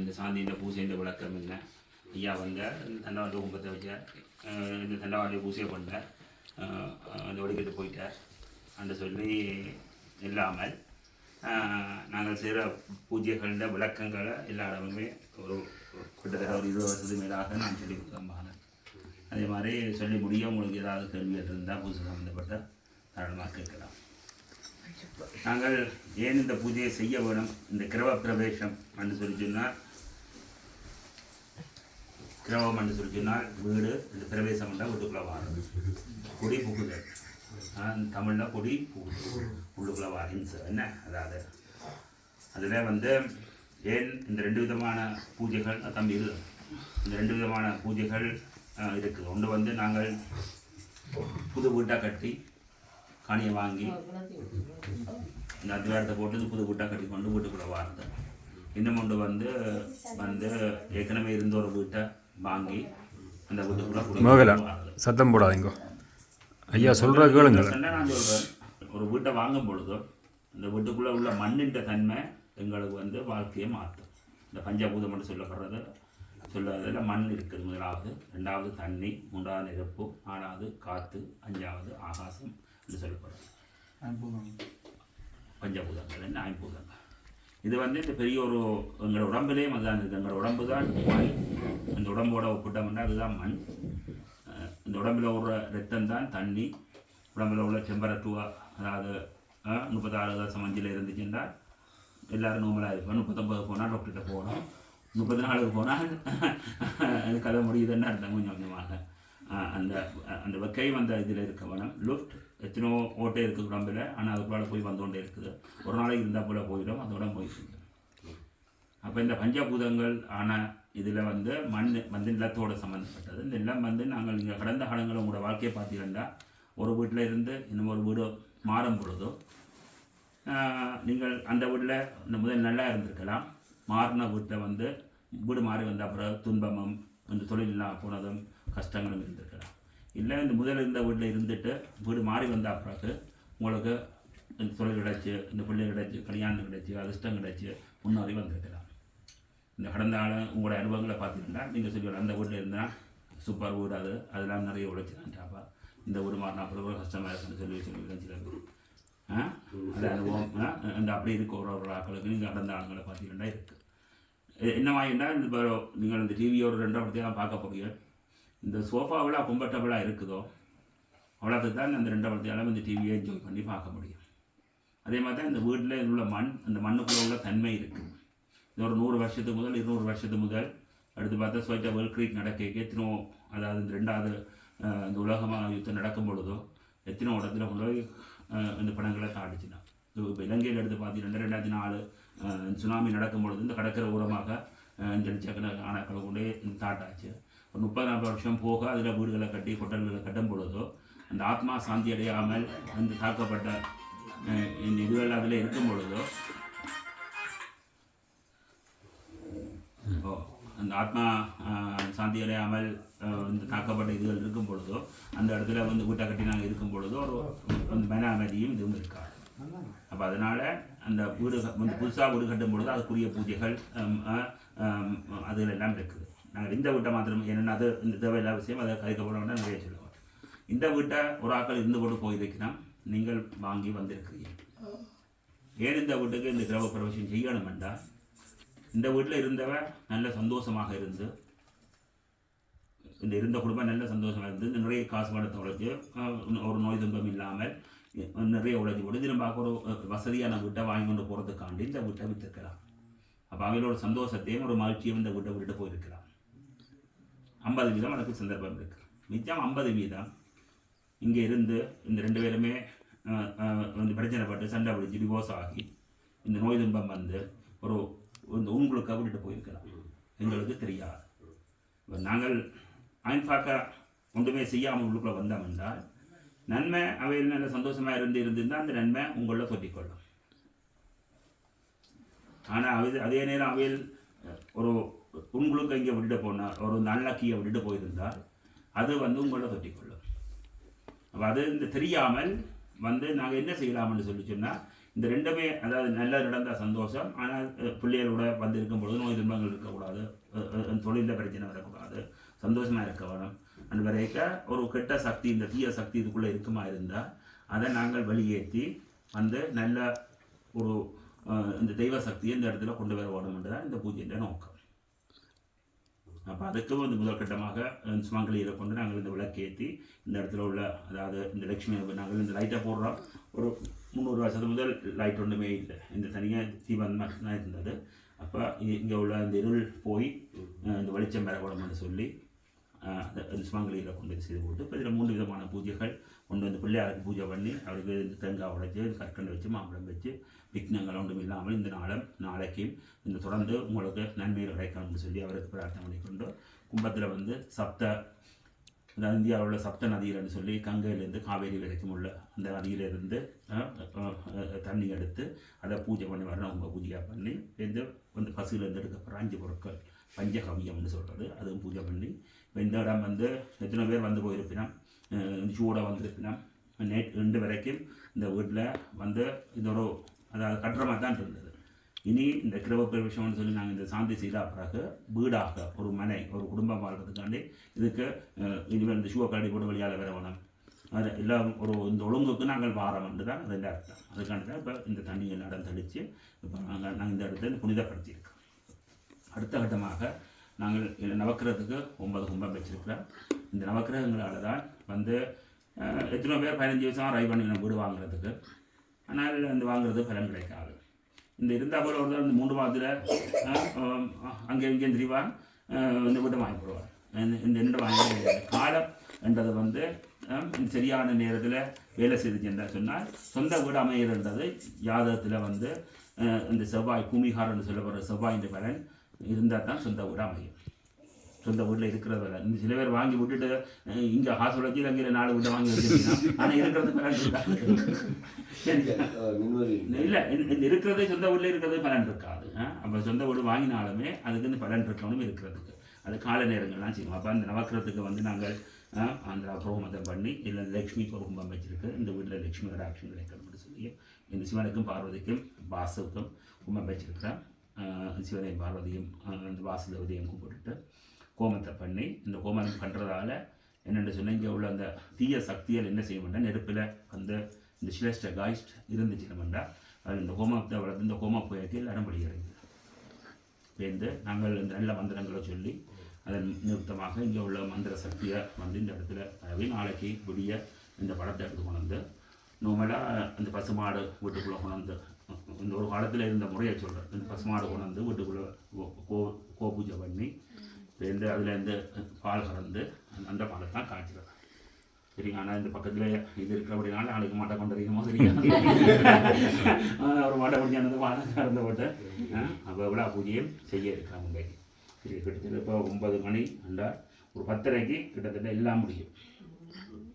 இந்த சாந்தியின் பூசையின் விளக்கம் என்ன, ஐயா வந்தார், தண்டவாளி கும்பத்தை வச்சார், இந்த தண்டவாளி பூசையை பண்ணார், அந்த ஒடிக்கிட்டு போயிட்டார் என்று சொல்லி இல்லாமல் நாங்கள் செய்கிற பூஜைகள விளக்கங்களை எல்லா இடமுமே ஒரு கிட்டத்தட்ட ஒரு 20 வருஷத்துக்கு மேலாக நான் சொல்லி கொடுத்தேன். அதே மாதிரி சொல்லி முடிய உங்களுக்கு ஏதாவது கேள்விகள் இருந்தால் பூஜை சம்மந்தப்பட்ட தாராளமாக கேட்கலாம். நாங்கள் ஏன் இந்த பூஜையை செய்ய வேணும், இந்த கிரவ பிரவேசம் என்று சொல்லி சொன்னால், கிரவம் என்று சொல்லி சொன்னால் வீடு, இந்த பிரவேசம் என்றால் வீட்டுக்குள்ளே வாரம், கொடி புகுதல், தமிழில் கொடி புகுதல், உள்ளுக்குள்ளே வாரின்ஸ் என்ன, அதாவது அதில் ஏன் இந்த 2 விதமான பூஜைகள் தம்பி இது, இந்த 2 விதமான பூஜைகள் இருக்குது. ஒன்று நாங்கள் புது வீட்டாக கட்டி காணியை வாங்கி இந்த அத்திவாரத்தை போட்டு புது வீட்டாக கட்டி கொண்டு வீட்டுக்குள்ளே வார்த்தை. இன்னும் ஒன்று ஏற்கனவே இருந்த ஒரு வீட்டை வாங்கி அந்த வீட்டுக்குள்ளே சத்தம் போடாதீங்க ஐயா சொல்கிற கேளுங்க. நான் சொல்கிறேன், ஒரு வீட்டை வாங்கும் பொழுதோ இந்த வீட்டுக்குள்ளே உள்ள மண்ணின் தன்மை எங்களுக்கு வாழ்க்கையை மாற்றும். இந்த பஞ்சபூதம் என்று சொல்லுறதில் மண் இருக்குது முதலாவது, 2வது தண்ணி, 3வது நெருப்பு, 4வது காற்று, 5வது ஆகாசம் என்று சொல்லப்படுறது பஞ்சபூதங்கள், என்ன 5 பூதங்கள். இது இந்த பெரிய ஒரு எங்களோட உடம்புலேயும் அதுதான் இருக்குது. எங்களோட உடம்பு தான் மண். இந்த உடம்போட ஒப்பிட்டோம்னா அதுதான் மண். இந்த உடம்பில் உள்ள ரத்தம் தான் தண்ணி. உடம்பில் உள்ள டெம்பரேச்சர் அதாவது 36°C இருந்துச்சுன்னா எல்லோரும் நோமலாக இருப்போம். 39 போனால் டாக்டர்கிட்ட போகணும், 34 போனால் கதை முடியுதுன்னு அர்த்தம். கொஞ்சம் கொஞ்சமாக அந்த வெக்கை இதில் இருக்க வேணும். லுஃப்ட் எத்தனோ ஓட்டே இருக்குது உடம்பில், ஆனால் அதுக்குள்ளால போய் வந்தோண்டே இருக்குது. ஒரு நாளைக்கு இருந்தால் போல் போயிடும், அதோட போயிட்டு. அப்போ இந்த பஞ்சபூதங்கள் ஆனால் இதில் மண் நிலத்தோடு சம்மந்தப்பட்டது. இந்த நிலம் நாங்கள் இங்கே கடந்த காலங்களில் உங்களோட வாழ்க்கையை பார்த்தீங்கன்னா, ஒரு வீட்டில் இருந்து இன்னொரு வீடு மாறும் பொழுதோ நீங்கள் அந்த வீட்டில் இந்த முதல் நல்லா இருந்திருக்கலாம். மாறின வீட்டில் வீடு மாறி வந்த அப்புறம் துன்பமும் இந்த தொழில் இல்லாமல் போனதும் கஷ்டங்களும் இருந்திருக்கலாம். இல்லை இந்த முதல் இருந்த வீட்டில் இருந்துட்டு வீடு மாறி வந்த பிறகு உங்களுக்கு இந்த தொழில் கிடைச்சி, இந்த பிள்ளை கிடைச்சி, கல்யாணம் கிடைச்சி, அதிர்ஷ்டம் கிடைச்சி முன்னேறி வந்திருக்கலாம். இந்த கடந்த உங்களோட அனுபவங்களை பார்த்தீங்கன்னா நீங்கள் சொல்லுவீங்க, அந்த வீட்டில் இருந்தால் சூப்பர் வீடு, அதெல்லாம் நிறைய உழைச்சிதான்ட்டாப்பா, இந்த வீடு மாறினா அப்புறம் கஷ்டமாக இருக்குன்னு சொல்லி அது அனுபவம் இந்த அப்படி இருக்க ஒரு ஆக்களுக்கு நீங்கள் கடந்த ஆளுங்களை பார்த்தீங்கன்னா இருக்குது. என்னவாயின்னா இந்த நீங்கள் இந்த டிவியை ஒரு 2 படத்தையும் பார்க்க போறீங்க. இந்த சோஃபாவில் கம்ஃபர்டபுளாக இருக்குதோ அவ்வளோத்துக்கு தான் அந்த 2 படத்தையாலும் இந்த டிவியை என்ஜாய் பண்ணி பார்க்க முடியும். அதே மாதிரி தான் இந்த வீட்டில் உள்ள மண், அந்த மண்ணுக்குள்ளே உள்ள தன்மை இருக்குது. இது ஒரு 100 வருஷத்துக்கு முதல் 200 வருஷத்துக்கு முதல் அடுத்து பார்த்தா ஸ்வைட்டா வேர்ல்ட் கிரீக் நடக்க எத்தனோ, அதாவது இந்த 2வது இந்த உலகமாக யுத்தம் நடக்கும் பொழுதோ எத்தனோ இடத்துல கொண்டு போய் இந்த படங்களை தாடிச்சுனா. இப்போ இலங்கையில் எடுத்து பார்த்தீங்கன்னா 2004 சுனாமி நடக்கும் பொழுது இந்த கடற்கரை ஓரமாக ஜனிச்சக்கணக்கான ஆனாக்களை கொண்டே தாட்டாச்சு. ஒரு 30-40 வருஷம் போக அதில் வீடுகளை கட்டி ஹோட்டல்களை கட்டும் பொழுதோ அந்த ஆத்மா சாந்தி அடையாமல் தாக்கப்பட்ட இந்த இதுகள் அதில் இருக்கும் பொழுதோ அந்த ஆத்மா சாந்தி அடையாமல் இந்த தாக்கப்பட்ட இதுகள் இருக்கும் பொழுதோ அந்த இடத்துல வீட்டை கட்டி நாங்கள் இருக்கும் பொழுதோ ஒரு மன அமைதியும் இதுவும் இருக்காது. அப்போ அதனால் அந்த வீடு புதுசாக வீடு கட்டும் பொழுது அதுக்குரிய பூஜைகள் அதில் எல்லாம் இருக்குது. நாங்கள் இந்த வீட்டை மாத்திரம் என்னென்ன அது இந்த தேவையில்லாத விஷயம் அதை கதைக்கப்பட நிறைய சொல்லுவோம். இந்த வீட்டை ஒரு ஆக்கள் இருந்து கொண்டு போயிருக்கிறோம், நீங்கள் வாங்கி வந்திருக்கிறீர்கள். ஏன் இந்த வீட்டுக்கு இந்த கிரக பிரவேசம் செய்யணும் என்றால், இந்த வீட்டில் இருந்தவன் நல்ல சந்தோஷமாக இருந்து, இந்த இருந்த குடும்பம் நல்ல சந்தோஷமாக இருந்து, இந்த நிறைய காசு பணத்தை உழைச்சி ஒரு நோய் துன்பம் இல்லாமல் நிறைய உழைச்சி போட்டு திரும்ப ஒரு வசதியான வீட்டை வாங்கி கொண்டு போகிறதுக்காண்டி இந்த வீட்டை விற்றுக்கலாம். அப்போ அவையோட சந்தோஷத்தையும் ஒரு மகிழ்ச்சியும் இந்த வீட்டை விட்டுட்டு போயிருக்கலாம். 50% எனக்கு சந்தர்ப்பம் இருக்குது. மிச்சம் 50% இங்கே இருந்து இந்த 2 பேருமே பிரச்சனைப்பட்டு சண்டை பிடிச்சி டிவோர்ஸ் ஆகி இந்த நோய் துன்பம் ஒரு உங்களுக்கு விட்டுட்டு போயிருக்கலாம். எங்களுக்கு தெரியாது. நாங்கள் ஆயின்பாக்க ஒன்றுமே செய்யாமல் உள்ளுக்குள்ளே வந்தோம் என்றால் நன்மை அவையில் நல்ல சந்தோஷமாக இருந்திருந்தால் அந்த நன்மை உங்களில் தொட்டிக்கொள்ளும். ஆனால் அதே நேரம் அவையில் ஒரு உங்களுக்கு இங்கே விட்டுட்டு போனால் ஒரு நல்லக்கியை விட்டுட்டு போயிருந்தால் அது உங்களில் தொட்டிக்கொள்ளும். அப்போ அது தெரியாமல் நாங்கள் என்ன செய்யலாம்னு சொல்லி சொன்னால், இந்த ரெண்டுமே அதாவது நல்லா நடந்தால் சந்தோஷம். ஆனால் பிள்ளைகளோட வந்து இருக்கும் பொழுது நோய் துன்பங்கள் இருக்கக்கூடாது, தொழிலில் பிரச்சனை வரக்கூடாது, சந்தோஷமாக இருக்க வேணும். அந்த வரைக்கும் ஒரு கெட்ட சக்தி, இந்த தீய சக்தி இதுக்குள்ளே இருக்குமா இருந்தால் அதை நாங்கள் வெளியேற்றி வந்து நல்ல ஒரு இந்த தெய்வ சக்தியை இந்த இடத்துல கொண்டு வர வேணும்ன்றது தான் இந்த பூஜையின் நோக்கம். அப்போ அதுக்கு வந்து முதல் கட்டமாக சுமங்கலியில் கொண்டு நாங்கள் இந்த விளக்கேற்றி இந்த இடத்துல உள்ள அதாவது இந்த லட்சுமி நாங்கள் இந்த லைட்டை போடுறோம். ஒரு 300 வருஷத்துக்கு முதல் லைட் ஒன்றுமே இல்லை, இந்த தனியாக தீபம் மட்டும்தான் இருந்தது. அப்போ இங்கே உள்ள இந்த இருள் போய் இந்த வெளிச்சம் பெறக்கூடாதுன்னு சொல்லி அந்த சுமங்கலியில் கொண்டு செய்து போட்டு இப்போ இதில் 3 விதமான பூஜைகள் கொண்டு வந்து பிள்ளையாருக்கு பூஜை பண்ணி அவருக்கு இந்த தேங்காய் உடைச்சி கற்கண்டு வச்சு மாம்பழம் வச்சு விக்னங்கள் ஒன்றும் இல்லாமல் இந்த நாளைக்கும் இந்த தொடர்ந்து உங்களுக்கு நன்மைகள் கிடைக்கணும்னு சொல்லி அவருக்கு பிரார்த்தனை பண்ணிக்கொண்டு கும்பத்தில் வந்து அதாவது இந்தியாவில் உள்ள சப்த நதிகள்னு சொல்லி கங்கையிலேருந்து காவேரி வரைக்கும் உள்ள அந்த நதியிலேருந்து தண்ணி எடுத்து அதை பூஜை பண்ணி வரணும். உங்கள் பூஜையாக பண்ணி வந்து பசுலேருந்து எடுக்கப்படுற 5 பொருட்கள் பஞ்சகவியம்னு சொல்கிறது அதுவும் பூஜை பண்ணி இந்த இடம் வந்து எத்தனை பேர் வந்து போயிருப்பினோம், சூடாக வந்திருப்பினோம். இன்று வரைக்கும் இந்த வீட்டில் வந்து இது ஒரு அதாவது கட்டுறமாக தான் இருந்தது. இனி இந்த கிரகப்பிரவேசம்னு சொல்லி நாங்கள் இந்த சாந்தி செய்த பிறகு வீடாக ஒரு மனை ஒரு குடும்பம் வாழ்றதுக்காண்டி இதுக்கு இனிமேல் இந்த ஷூவை போட்டு வழியால் வரணும். அது எல்லாம் ஒரு இந்த ஒழுங்குக்கு நாங்கள் வாரம்னு தான் அதில் அர்த்தம். அதுக்காண்டி தான் இப்போ இந்த தண்ணியை நடம் தெளித்து இப்போ நாங்கள் இந்த இடத்துல புனிதப்படுத்தியிருக்கோம். அடுத்த கட்டமாக நாங்கள் நவக்கிரகத்துக்கு 9 கும்பம் வச்சிருக்கிறோம். இந்த நவக்கிரகங்களால் தான் வந்து எத்தனை பேர் 15 வருஷம் ரை பண்ணி வீடு வாங்குறதுக்கு, ஆனால் இந்த வாங்குறது பலன் கிடைக்காது. இந்த இருந்தால் போல ஒரு இந்த 3 மாதத்தில் அங்கே இங்கேயும் திரிவான் இந்த வீட்டை வாங்கி போடுவார். இந்த 2 வாங்கி காலம் என்றது வந்து சரியான நேரத்தில் வேலை செய்துச்சுன்னு சொன்னால் சொந்த வீடு அமைகிறன்றது ஜாதகத்தில் வந்து இந்த செவ்வாய் பூமிகாரன்னு சொல்லப்படுற செவ்வாயின் பலன் இருந்தால் தான் சொந்த வீடு அமையும். சொந்த வீட்டில் இருக்கிறதில்ல. இந்த சில பேர் வாங்கி விட்டுட்டு இங்கே ஹாஸ்டல் வச்சு அங்கே 4 வீட்டை வாங்கி வச்சுருக்கீங்கன்னா ஆனால் இருக்கிறது பலன் இருக்காது. இல்லை, இந்த இருக்கிறதே சொந்த வீட்டில் இருக்கிறது பலன் இருக்காது. அப்போ சொந்த வீடு வாங்கினாலுமே அதுக்கு இந்த பலன் இருக்கணும் இருக்கிறதுக்கு. அது கால நேரங்கள்லாம் செய்வோம். அப்போ அந்த நவக்கிரகத்துக்கு வந்து நாங்கள் அந்த புரோமதம் பண்ணி இல்லை லக்ஷ்மிக்கு ஒரு கும்பம் வச்சுருக்கு. இந்த வீட்டில் லக்ஷ்மியோட ஆக்ஷன் கிடைக்கணும்னு சொல்லி இந்த சிவனுக்கும் பார்வதிக்கும் வாசுக்கும் கும்பம் வச்சிருக்கிறேன். சிவனையும் பார்வதியும் அந்த வாசுதேவதையும் கும்பிட்டுட்டு கோமத்தை பண்ணி இந்த கோமம் பண்ணுறதால என்னென்னு சொன்னால் இங்கே உள்ள அந்த தீய சக்திகள் என்ன செய்ய வேண்டாம், நெருப்பில் அந்த இந்த சிலேஸ்ட காய்ஸ்ட் இருந்துச்சுன்னா அது இந்த கோமத்தை வளர்த்து இந்த கோம புயலுக்கு எல்லாரும் படிக்கிறது சேர்ந்து நாங்கள் இந்த நல்ல மந்திரங்களை சொல்லி அதன் நிறுத்தமாக இங்கே உள்ள மந்திர சக்தியை வந்து இந்த இடத்துல நாளைக்கு விடிய இந்த படத்தை எடுத்து கொண்டு வந்து நார்மலாக அந்த பசுமாடு வீட்டுக்குள்ளே கொண்டு வந்து இந்த ஒரு காலத்தில் இருந்த முறையை சொல்கிறேன். இந்த பசுமாடு கொண்டு வந்து வீட்டுக்குள்ளே கோ பூஜை பண்ணி சேர்ந்து அதுலேருந்து பால் கறந்து அந்த பாலை தான் காய்ச்சிடும். சரிங்க. ஆனால் இந்த பக்கத்தில் இது இருக்கிற அப்படினால நாளைக்கு மாட்டை கொண்டு வரீங்கமோ தெரியாது. ஒரு மாட்டை பிடிச்சானது பாலை கறந்து போட்டு அப்போ விழா பூஜையும் செய்ய இருக்கிறாங்க மும்பைக்கு. சரி, கிட்டத்தட்ட இப்போ 9 மணி அண்டா ஒரு 10:30க்கு கிட்டத்தட்ட எல்லாம் முடியும்.